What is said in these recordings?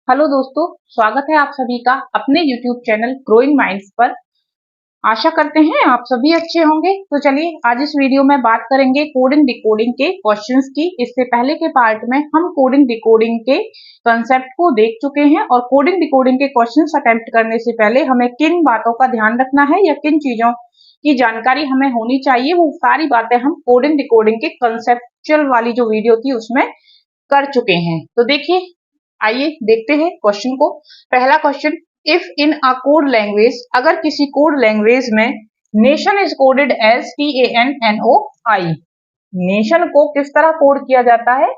Hello दोस्तों, स्वागत है आप सभी का अपने YouTube चैनल ग्रोइंग माइंड्स पर। आशा करते हैं आप सभी अच्छे होंगे। तो चलिए आज इस वीडियो में बात करेंगे कोडिंग डिकोडिंग के क्वेश्चंस की। इससे पहले के पार्ट में हम कोडिंग डिकोडिंग के कंसेप्ट को देख चुके हैं और कोडिंग डिकोडिंग के क्वेश्चंस अटेम्प्ट करने से पहले हमें किन बातों का ध्यान रखना है या किन चीजों की जानकारी हमें होनी चाहिए, वो सारी बातें हम कोडिंग डिकोडिंग के कंसेप्चुअल वाली जो वीडियो थी उसमें कर चुके हैं। तो देखिए, आइए देखते हैं क्वेश्चन को। पहला question, if in a code language, अगर किसी कोड लैंग्वेज में nation is coded as TANNOI, nation को किस तरह कोड किया जाता है?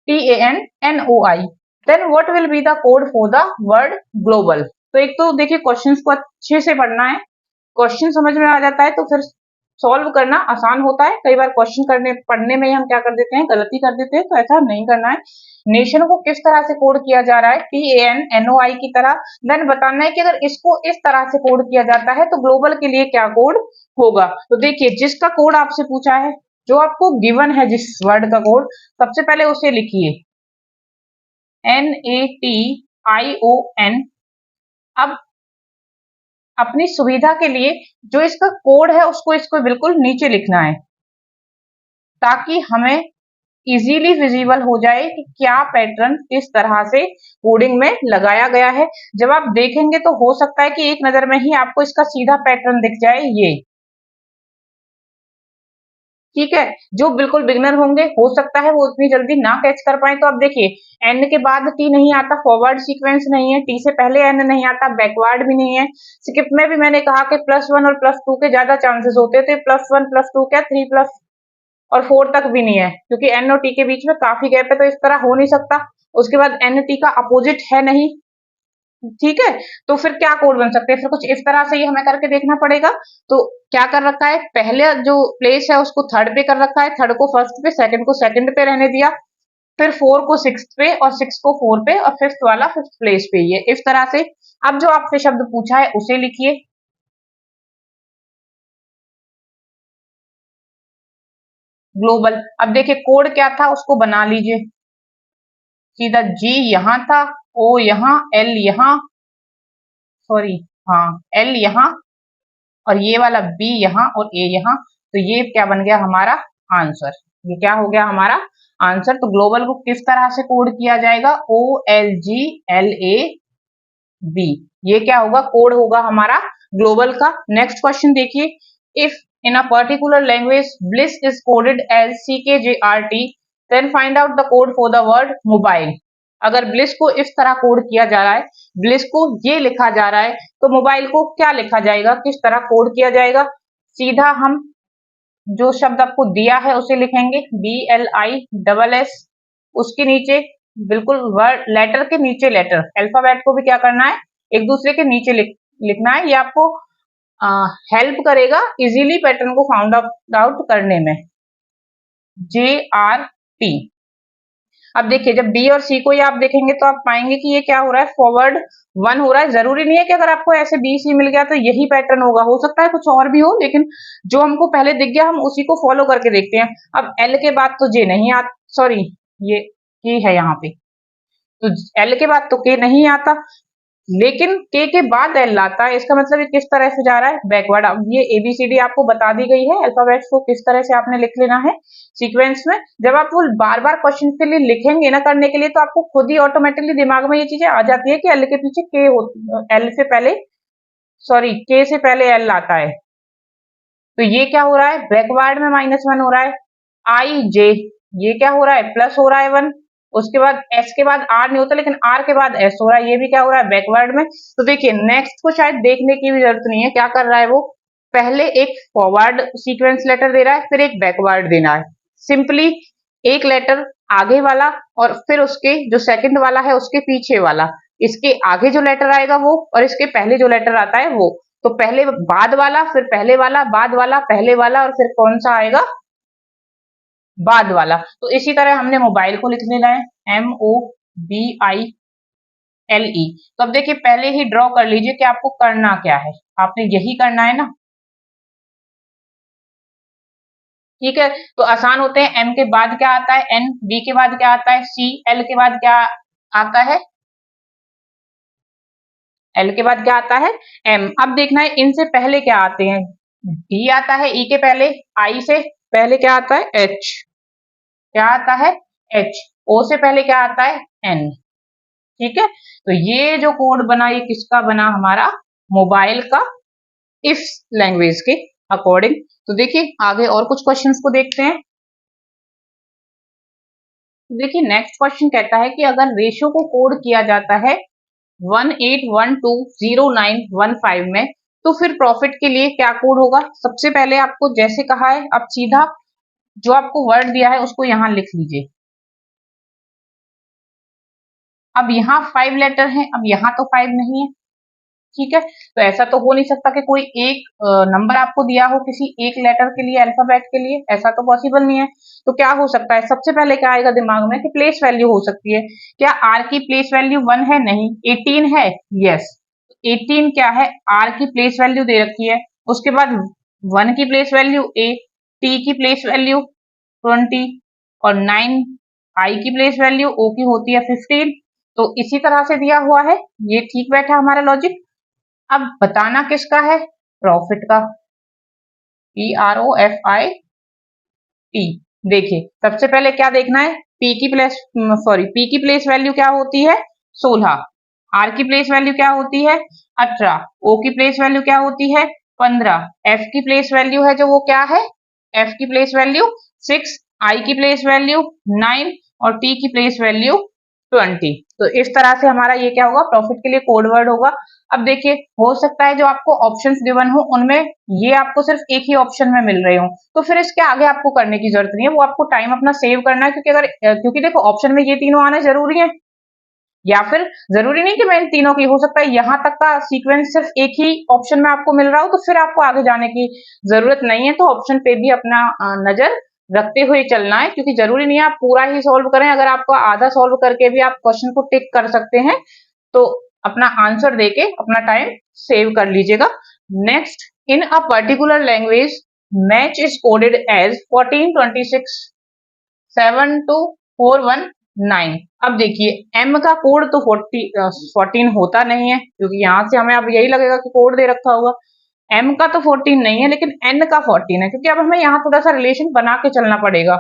TANNOI, then what will be the code for the word global. तो एक तो देखिए क्वेश्चंस को अच्छे से पढ़ना है, क्वेश्चन समझ में आ जाता है तो फिर सॉल्व करना आसान होता है। कई बार क्वेश्चन करने पढ़ने में ही हम क्या कर देते हैं, गलती कर देते हैं, तो ऐसा नहीं करना है। नेशन को किस तरह से कोड किया जा रहा है? TANNOI की तरह। देन बताना है कि अगर इसको इस तरह से कोड किया जाता है तो ग्लोबल के लिए क्या कोड होगा। तो देखिए, जिसका कोड आपसे पूछा है, जो आपको गिवन है जिस वर्ड का कोड, सबसे पहले उसे लिखिए NATION। अब अपनी सुविधा के लिए जो इसका कोड है उसको इसको बिल्कुल नीचे लिखना है ताकि हमें इजीली विजिबल हो जाए कि क्या पैटर्न किस तरह से कोडिंग में लगाया गया है। जब आप देखेंगे तो हो सकता है कि एक नजर में ही आपको इसका सीधा पैटर्न दिख जाए। ये ठीक है, जो बिल्कुल बिगिनर होंगे हो सकता है वो उतनी जल्दी ना कैच कर पाए। तो अब देखिए, एन के बाद टी नहीं आता, फॉरवर्ड सीक्वेंस नहीं है, टी से पहले एन नहीं आता, बैकवर्ड भी नहीं है। स्किप में भी मैंने कहा कि +1 और +2 के ज्यादा चांसेस होते थे। +1 +2 क्या 3 प्लस और 4 तक भी नहीं है, क्योंकि एन और टी के बीच में काफी गैप है, तो इस तरह हो नहीं सकता। उसके बाद एन टी का अपोजिट है नहीं, ठीक है। तो फिर क्या कोड बन सकते हैं? फिर कुछ इस तरह से ही हमें करके देखना पड़ेगा। तो क्या कर रखा है, पहले जो प्लेस है उसको थर्ड पे कर रखा है, थर्ड को फर्स्ट पे, सेकंड को सेकंड पे रहने दिया, फिर 4 को 6 पे और 6 को 4 पे और फिफ्थ वाला फिफ्थ प्लेस पे। ये इस तरह से। अब जो आपसे शब्द पूछा है उसे लिखिए, ग्लोबल। अब देखिए कोड क्या था उसको बना लीजिए सीधा। जी यहाँ था, ओ यहाँ, एल यहाँ, सॉरी, हाँ, एल यहाँ, और ये वाला बी यहाँ और ए यहाँ। तो ये क्या बन गया हमारा आंसर। ये क्या हो गया हमारा आंसर। तो ग्लोबल को किस तरह से कोड किया जाएगा? OLGLAB। ये क्या होगा, कोड होगा हमारा ग्लोबल का। नेक्स्ट क्वेश्चन देखिए, if in a particular language bliss is coded as CKJRT, then find out the code for the word mobile. अगर ब्लिस को इस तरह कोड किया जा रहा है, ब्लिस को ये लिखा जा रहा है, तो मोबाइल को क्या लिखा जाएगा, किस तरह कोड किया जाएगा? सीधा हम जो शब्द आपको दिया है उसे लिखेंगे BLISS। उसके नीचे बिल्कुल वर्ड लेटर के नीचे लेटर, अल्फाबेट को भी क्या करना है, एक दूसरे के नीचे लिखना है। ये आपको हेल्प करेगा इजीली पैटर्न को फाउंड आउट करने में। JRT। अब देखिए, जब बी और सी को ये आप देखेंगे तो आप पाएंगे कि ये क्या हो रहा है, फॉरवर्ड 1 हो रहा है। जरूरी नहीं है कि अगर आपको ऐसे बी सी मिल गया तो यही पैटर्न होगा, हो सकता है कुछ और भी हो, लेकिन जो हमको पहले दिख गया हम उसी को फॉलो करके देखते हैं। अब एल के बाद तो जे नहीं आता, सॉरी, ये के है यहाँ पे, तो एल के बाद तो के नहीं आता, लेकिन के बाद एल आता है। इसका मतलब ये किस तरह से जा रहा है, बैकवर्ड। अब ये ABCD आपको बता दी गई है, अल्फाबेट्स को किस तरह से आपने लिख लेना है सीक्वेंस में। जब आप वो बार बार क्वेश्चन के लिए लिखेंगे ना करने के लिए, तो आपको खुद ही ऑटोमेटिकली दिमाग में ये चीजें आ जाती है कि एल के पीछे के एल से पहले, सॉरी, के से पहले एल आता है। तो ये क्या हो रहा है, बैकवर्ड में -1 हो रहा है। IJ, ये क्या हो रहा है, प्लस हो रहा है 1। उसके बाद एस के बाद आर नहीं होता, लेकिन आर के बाद एस हो रहा है, ये भी क्या हो रहा है, बैकवर्ड में। तो देखिए नेक्स्ट को शायद देखने की भी जरूरत नहीं है, क्या कर रहा है वो, पहले एक फॉरवर्ड सीक्वेंस लेटर दे रहा है, फिर एक बैकवर्ड देना है। सिंपली एक लेटर आगे वाला और फिर उसके जो सेकंड वाला है उसके पीछे वाला, इसके आगे जो लेटर आएगा वो, और इसके पहले जो लेटर आता है वो। तो पहले बाद वाला, फिर पहले वाला, बाद वाला, पहले वाला, और फिर कौन सा आएगा, बाद वाला। तो इसी तरह हमने मोबाइल को लिख लेना है MOBILE। तो अब देखिए पहले ही ड्रॉ कर लीजिए कि आपको करना क्या है, आपने यही करना है ना, ठीक है। तो आसान होते हैं, M के बाद क्या आता है N, B के बाद क्या आता है C, L के बाद क्या आता है एल के बाद क्या आता है एम। अब देखना है इनसे पहले क्या आते हैं, डी आता है ई के पहले, आई से पहले क्या आता है एच, क्या आता है एच, ओ से पहले क्या आता है एन। ठीक है, तो ये जो कोड बना ये किसका बना, हमारा मोबाइल का इफ लैंग्वेज के अकॉर्डिंग। तो देखिए आगे और कुछ क्वेश्चंस को देखते हैं। देखिए नेक्स्ट क्वेश्चन कहता है कि अगर रेशियो को कोड किया जाता है 18120915 में तो फिर प्रॉफिट के लिए क्या कोड होगा। सबसे पहले आपको जैसे कहा है आप सीधा जो आपको वर्ड दिया है उसको यहां लिख लीजिए। अब यहाँ 5 लेटर हैं, अब यहाँ तो 5 नहीं है, ठीक है, तो ऐसा तो हो नहीं सकता कि कोई एक नंबर आपको दिया हो किसी एक लेटर के लिए, अल्फाबेट के लिए, ऐसा तो पॉसिबल नहीं है। तो क्या हो सकता है, सबसे पहले क्या आएगा दिमाग में कि प्लेस वैल्यू हो सकती है। क्या आर की प्लेस वैल्यू 1 है, नहीं। 18 है, यस, 18 क्या है, आर की प्लेस वैल्यू दे रखी है। उसके बाद 1 की प्लेस वैल्यू ए, टी की प्लेस वैल्यू 20 और 9 आई की प्लेस वैल्यू ओ की होती है 15। तो इसी तरह से दिया हुआ है, ये ठीक बैठा हमारा लॉजिक। अब बताना किसका है, प्रॉफिट का, PROFIT। देखिए सबसे पहले क्या देखना है, पी की प्लेस वैल्यू क्या होती है 16, आर की प्लेस वैल्यू क्या होती है 18, ओ की प्लेस वैल्यू क्या होती है 15, एफ की प्लेस वैल्यू है जो वो क्या है, एफ की प्लेस वैल्यू 6, आई की प्लेस वैल्यू 9 और टी की प्लेस वैल्यू 20। तो इस तरह से हमारा ये क्या होगा, प्रॉफिट के लिए कोड वर्ड होगा। अब देखिए हो सकता है जो आपको ऑप्शंस गिवन हो उनमें ये आपको सिर्फ एक ही ऑप्शन में मिल रहे हो, तो फिर इसके आगे आपको करने की जरूरत नहीं है, वो आपको टाइम अपना सेव करना है। क्योंकि अगर क्योंकि देखो ऑप्शन में ये तीनों आना जरूरी है, या फिर जरूरी नहीं कि मैं इन तीनों की, हो सकता है यहाँ तक का सीक्वेंस सिर्फ एक ही ऑप्शन में आपको मिल रहा हो, तो फिर आपको आगे जाने की जरूरत नहीं है। तो ऑप्शन पे भी अपना नजर रखते हुए चलना है, क्योंकि जरूरी नहीं है आप पूरा ही सॉल्व करें। अगर आपको आधा सॉल्व करके भी आप क्वेश्चन को टिक कर सकते हैं तो अपना आंसर देके अपना टाइम सेव कर लीजिएगा। Next, in a particular language match is coded as 1426 72419। अब देखिए एम का कोड तो 14 होता नहीं है, क्योंकि यहां से हमें अब यही लगेगा कि कोड दे रखा होगा। एम का तो 14 नहीं है, लेकिन एन का 14 है, क्योंकि अब हमें यहाँ थोड़ा सा रिलेशन बना के चलना पड़ेगा।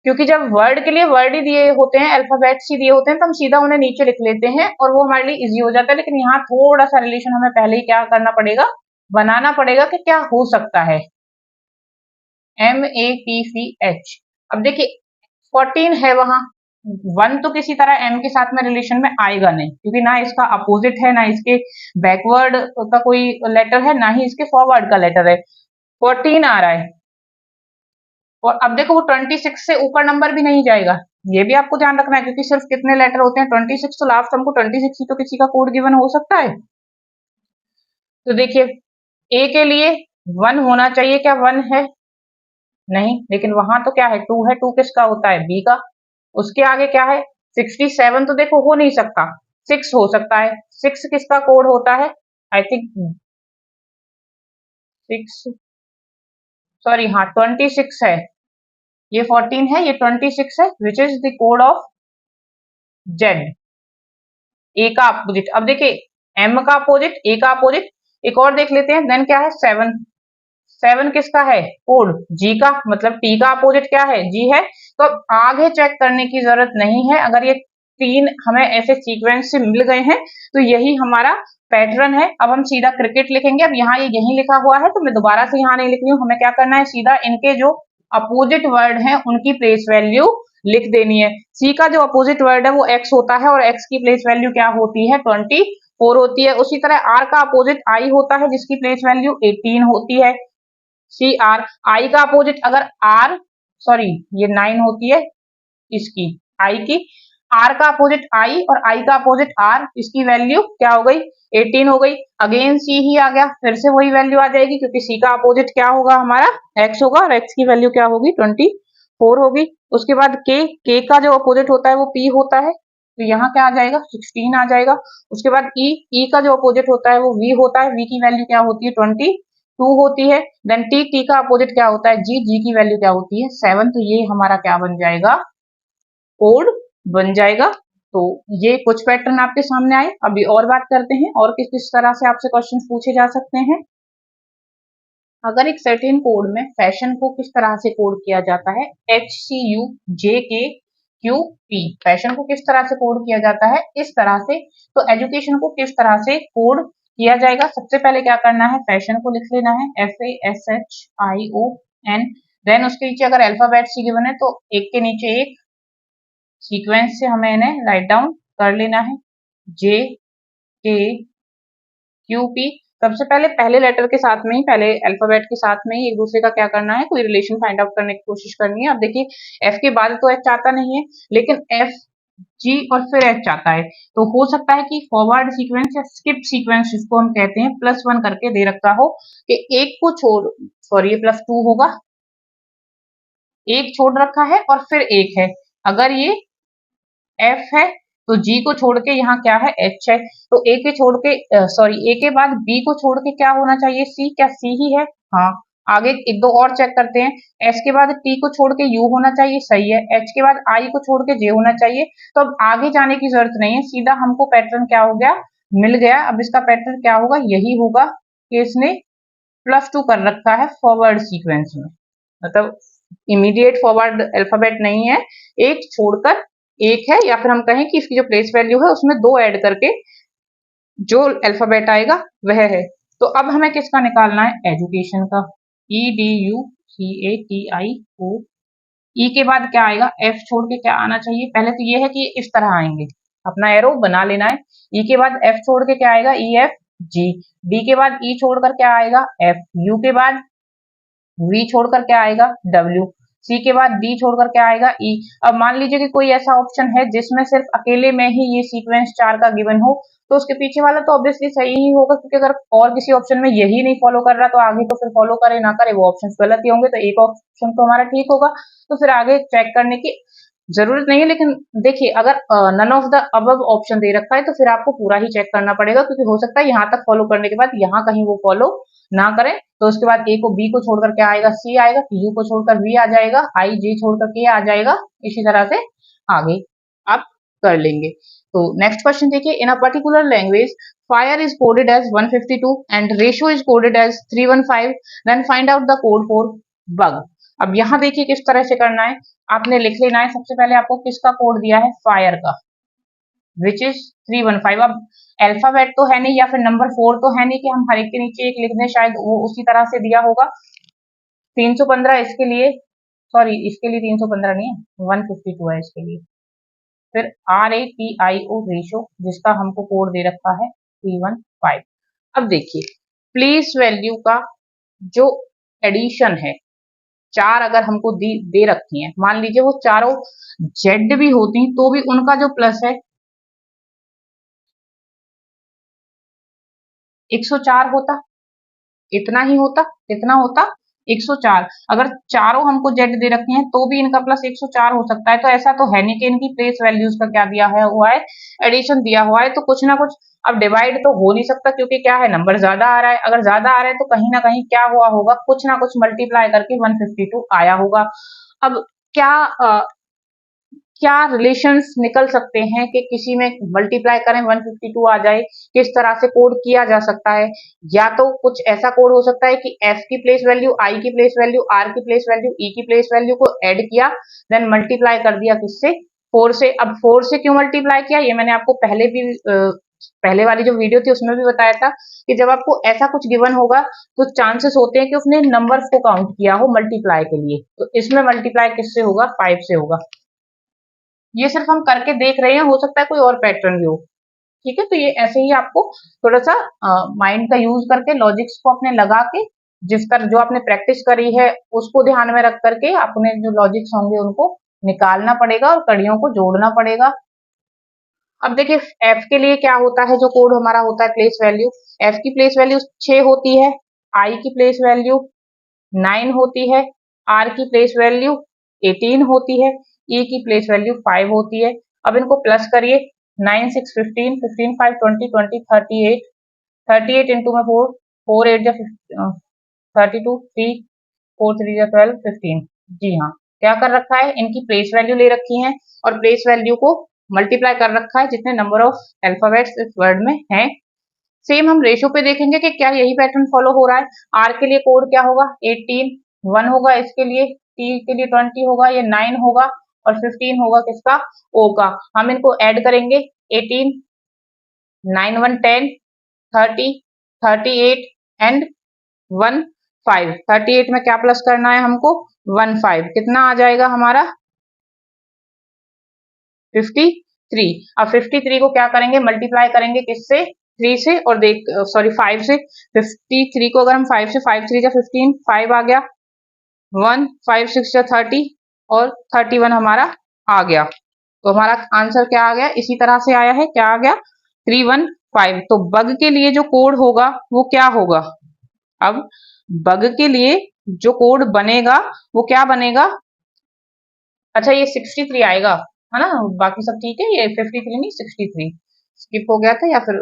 क्योंकि जब वर्ड के लिए वर्ड ही दिए होते हैं, अल्फाबेट्स ही दिए होते हैं, तो हम सीधा उन्हें नीचे लिख लेते हैं और वो हमारे लिए इजी हो जाता है। लेकिन यहाँ थोड़ा सा रिलेशन हमें पहले ही क्या करना पड़ेगा, बनाना पड़ेगा कि क्या हो सकता है। MATCH, अब देखिए 14 है वहां, 1 तो किसी तरह एम के साथ में रिलेशन में आएगा नहीं, क्योंकि ना इसका अपोजिट है, ना इसके बैकवर्ड का कोई लेटर है, ना ही इसके फॉरवर्ड का लेटर है। 14 आ रहा है, और अब देखो वो 26 से ऊपर नंबर भी नहीं जाएगा, ये भी आपको ध्यान रखना है, क्योंकि सिर्फ कितने लेटर होते हैं 26, तो लास्ट हमको 26 ही तो किसी का कोड गिवन हो सकता है। तो देखिए ए के लिए 1 होना चाहिए, क्या 1 है, नहीं, लेकिन वहां तो क्या है 2 है, 2 किसका होता है बी का। उसके आगे क्या है 67, तो देखो हो नहीं सकता, 6 हो सकता है, 6 किसका कोड होता है, आई थिंक 6, सॉरी हाँ 26 है, ये 14 है, ये 26 है, which is the code of Z, A का अपोजिट। अब देखिए एम का अपोजिट, ए का अपोजिट, एक और देख लेते हैं, देन क्या है 7, 7 किसका है कोड, जी का, मतलब टी का अपोजिट क्या है जी है। तो अब आगे चेक करने की जरूरत नहीं है, अगर ये 3 हमें ऐसे सीक्वेंस से मिल गए हैं तो यही हमारा पैटर्न है। अब हम सीधा क्रिकेट लिखेंगे, अब यहाँ ये यही लिखा हुआ है तो मैं दोबारा से यहाँ नहीं लिख रही हूँ, हमें क्या करना है सीधा इनके जो अपोजिट वर्ड है उनकी प्लेस वैल्यू लिख देनी है। सी का जो अपोजिट वर्ड है वो एक्स होता है, और एक्स की प्लेस वैल्यू क्या होती है 24 होती है। उसी तरह आर का अपोजिट आई होता है, जिसकी प्लेस वैल्यू 18 होती है। सी आर, आई का अपोजिट अगर आर, सॉरी ये 9 होती है इसकी, आई की, आर का अपोजिट आई और आई का अपोजिट आर, इसकी वैल्यू क्या हो गई 18 हो गई। अगेन सी ही आ गया, फिर से वही वैल्यू आ जाएगी, क्योंकि सी का अपोजिट क्या होगा हमारा एक्स होगा, और एक्स की वैल्यू क्या होगी 24 होगी। उसके बाद के का जो अपोजिट होता है वो पी होता है, तो यहाँ क्या आ जाएगा 16 आ जाएगा। उसके बाद ई का जो अपोजिट होता है वो वी होता है, वी की वैल्यू क्या होती है 22 होती है। देन टी का अपोजिट क्या होता है जी की वैल्यू क्या होती है 7। तो ये हमारा क्या बन जाएगा कोड बन जाएगा। तो ये कुछ पैटर्न आपके सामने आए। अभी और बात करते हैं और किस किस तरह से आपसे क्वेश्चन पूछे जा सकते हैं। अगर एक सर्टेन कोड में फैशन को किस तरह से कोड किया जाता है, HCUJKQP, फैशन को किस तरह से कोड किया जाता है इस तरह से, तो एजुकेशन को किस तरह से कोड किया जाएगा। सबसे पहले क्या करना है, फैशन को लिख लेना है FASHION, देन उसके नीचे अगर अल्फाबेट सी गिवन है तो एक के नीचे एक सीक्वेंस से हमें इन्हें राइट डाउन कर लेना है, JKQP। सबसे पहले लेटर के साथ में ही, पहले अल्फाबेट के साथ में ही एक दूसरे का क्या करना है, कोई रिलेशन फाइंड आउट करने की कोशिश करनी है। अब देखिए एफ के बाद तो एच आता नहीं है, लेकिन एफ जी और फिर एच आता है, तो हो सकता है कि फॉरवर्ड सीक्वेंस या स्किप सीक्वेंस जिसको हम कहते हैं +1 करके दे रखा हो कि एक को छोड़, सॉरी ये +2 होगा, एक छोड़ रखा है और फिर एक है। अगर ये एफ है तो जी को छोड़ के यहाँ क्या है, एच है। तो ए के छोड़ के सॉरी ए के बाद बी को छोड़ के क्या होना चाहिए, सी। क्या सी ही है? हाँ। आगे एक दो और चेक करते हैं। एस के बाद टी को छोड़ के यू होना चाहिए, सही है। एच के बाद आई को छोड़ के जे होना चाहिए। तो अब आगे जाने की जरूरत नहीं है, सीधा हमको पैटर्न क्या हो गया, मिल गया। अब इसका पैटर्न क्या होगा, यही होगा कि इसने +2 कर रखा है फॉरवर्ड सीक्वेंस में, मतलब इमीडिएट फॉरवर्ड अल्फाबेट नहीं है, एक छोड़कर एक है, या फिर हम कहें कि इसकी जो प्लेस वैल्यू है उसमें 2 ऐड करके जो अल्फाबेट आएगा वह है। तो अब हमें किसका निकालना है, एजुकेशन का, EDUCATIO। ई के बाद क्या आएगा, एफ छोड़ के क्या आना चाहिए, पहले तो ये है कि इस तरह आएंगे, अपना एरो बना लेना है। ई के बाद एफ छोड़ के क्या आएगा, EFG। डी के बाद ई छोड़कर क्या आएगा, F। यू के बाद V छोड़कर क्या आएगा, W। C के बाद D छोड़कर क्या आएगा, E। अब मान लीजिए कि कोई ऐसा ऑप्शन है जिसमें सिर्फ अकेले में ही ये सीक्वेंस 4 का गिवन हो, तो उसके पीछे वाला तो ऑब्वियसली सही ही होगा, क्योंकि अगर और किसी ऑप्शन में यही नहीं फॉलो कर रहा तो आगे तो फिर फॉलो करे ना करे वो ऑप्शन गलत ही होंगे। तो एक ऑप्शन तो हमारा ठीक होगा, तो फिर आगे चेक करने की जरूरत नहीं है। लेकिन देखिए अगर none of the above option दे रखा है तो फिर आपको पूरा ही चेक करना पड़ेगा, क्योंकि हो सकता है यहाँ तक फॉलो करने के बाद यहाँ कहीं वो फॉलो ना करें। तो उसके बाद ए को बी को छोड़कर क्या आएगा, सी आएगा, यू को छोड़कर वी आ जाएगा, आई जे छोड़कर के आ जाएगा। इसी तरह से आगे आप कर लेंगे। तो नेक्स्ट क्वेश्चन देखिए, in a particular language fire is coded as 152 and ratio is coded as 315, then find out the code for bug. अब यहाँ देखिए किस तरह से करना है, आपने लिख लेना है सबसे पहले आपको किसका कोड दिया है, फायर का, विच इज 315। अब अल्फाबेट तो है नहीं या फिर नंबर 4 तो है नहीं कि हम हर एक के नीचे एक लिख दें, शायद वो उसी तरह से दिया होगा। 315 इसके लिए, सॉरी इसके लिए 315 नहीं है, 152 है इसके लिए। फिर RATIO रेशो जिसका हमको कोड दे रखा है 315। अब देखिए प्लेस वैल्यू का जो एडिशन है, 4 अगर हमको दे रखी है, मान लीजिए वो चारों जेड भी होती तो भी उनका जो प्लस है 104 होता, इतना ही होता, कितना होता 104। अगर चारों हमको जेड दे रखे हैं तो भी इनका प्लस 104 हो सकता है। तो ऐसा तो है नहीं कि इनकी प्लेस वैल्यूज का क्या दिया है हुआ है, एडिशन दिया हुआ है, तो कुछ ना कुछ अब डिवाइड तो हो नहीं सकता, क्योंकि क्या है नंबर ज्यादा आ रहा है। अगर ज्यादा आ रहा है तो कहीं ना कहीं क्या हुआ होगा, कुछ ना कुछ मल्टीप्लाई करके 152 आया होगा। अब क्या क्या रिलेशंस निकल सकते हैं कि किसी में मल्टीप्लाई करें 152 आ जाए, किस तरह से कोड किया जा सकता है। या तो कुछ ऐसा कोड हो सकता है कि f की प्लेस वैल्यू, i की प्लेस वैल्यू, r की प्लेस वैल्यू, e की प्लेस वैल्यू को ऐड किया, देन मल्टीप्लाई कर दिया किससे, 4 से। अब 4 से क्यों मल्टीप्लाई किया, ये मैंने आपको पहले भी पहले वाली जो वीडियो थी उसमें भी बताया था कि जब आपको ऐसा कुछ गिवन होगा तो चांसेस होते हैं कि उसने नंबर्स को काउंट किया हो मल्टीप्लाई के लिए। तो इसमें मल्टीप्लाई किससे होगा, 5 से होगा। ये सिर्फ हम करके देख रहे हैं, हो सकता है कोई और पैटर्न भी हो। ठीक है, तो ये ऐसे ही आपको थोड़ा सा माइंड का यूज करके लॉजिक्स को अपने लगा के, जिस तरह जो आपने प्रैक्टिस करी है उसको ध्यान में रख करके अपने जो लॉजिक्स होंगे उनको निकालना पड़ेगा और कड़ियों को जोड़ना पड़ेगा। अब देखिए एफ के लिए क्या होता है, जो कोड हमारा होता है प्लेस वैल्यू, एफ की प्लेस वैल्यू 6 होती है, आई की प्लेस वैल्यू 9 होती है, आर की प्लेस वैल्यू 18 होती है, ई की प्लेस वैल्यू 5 होती है। अब इनको प्लस करिए, 9 6 15, 15 5 20, 20 38, 38 इंटू में 4, 4 8 जा 32, 3 4 3 जा 12, 15। जी हाँ, क्या कर रखा है, इनकी प्लेस वैल्यू ले रखी है और प्लेस वैल्यू को मल्टीप्लाई कर रखा है जितने नंबर ऑफ अल्फाबेट्स इस वर्ड में हैं। सेम हम रेशो पे देखेंगे कि क्या यही पैटर्न फॉलो हो रहा है। आर के लिए कोड क्या होगा 18, 1 होगा इसके लिए, टी के लिए 20 होगा, ये 9 होगा और 15 होगा किसका, ओ का। हम इनको ऐड करेंगे 18, 9 1 10, 30, 38 एंड 1 5। 38 में क्या प्लस करना है हमको 1 5, कितना आ जाएगा हमारा 53। अब 53 को क्या करेंगे मल्टीप्लाई करेंगे किससे 3 से, और देख सॉरी 5 से। 53 को अगर हम 5 से, 5 3 जा 15, 5 आ गया, 1 5 6 जा 30 और 31 हमारा आ गया। तो हमारा आंसर क्या आ गया, इसी तरह से आया है, क्या आ गया 315। तो बग के लिए जो कोड होगा वो क्या होगा, अब बग के लिए जो कोड बनेगा वो क्या बनेगा, अच्छा ये 63 आएगा, है ना, बाकी सब ठीक है, ये 53 नहीं 63 स्किप हो गया था या फिर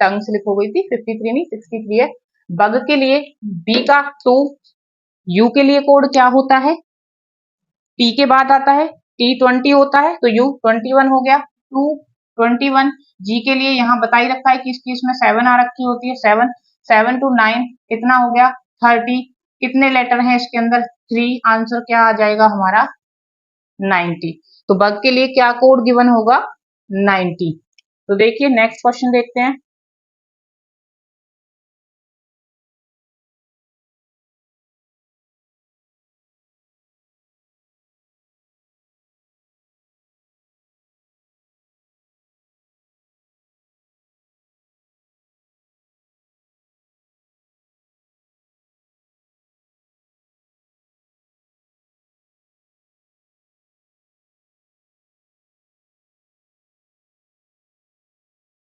टंग स्लिप हो गई थी, 53 नहीं 63 है। बग के लिए बी का 2, यू के लिए कोड क्या होता है, टी के बाद आता है, टी 20 होता है तो यू 21 हो गया, 2 21। जी के लिए यहाँ बता ही रखा है कि इसकी इसमें 7 आ रखी होती है, 7 7 to 9 कितना हो गया 30। कितने लेटर हैं इसके अंदर 3, आंसर क्या आ जाएगा हमारा 90। तो बग के लिए क्या कोड गिवन होगा 90। तो देखिए नेक्स्ट क्वेश्चन देखते हैं।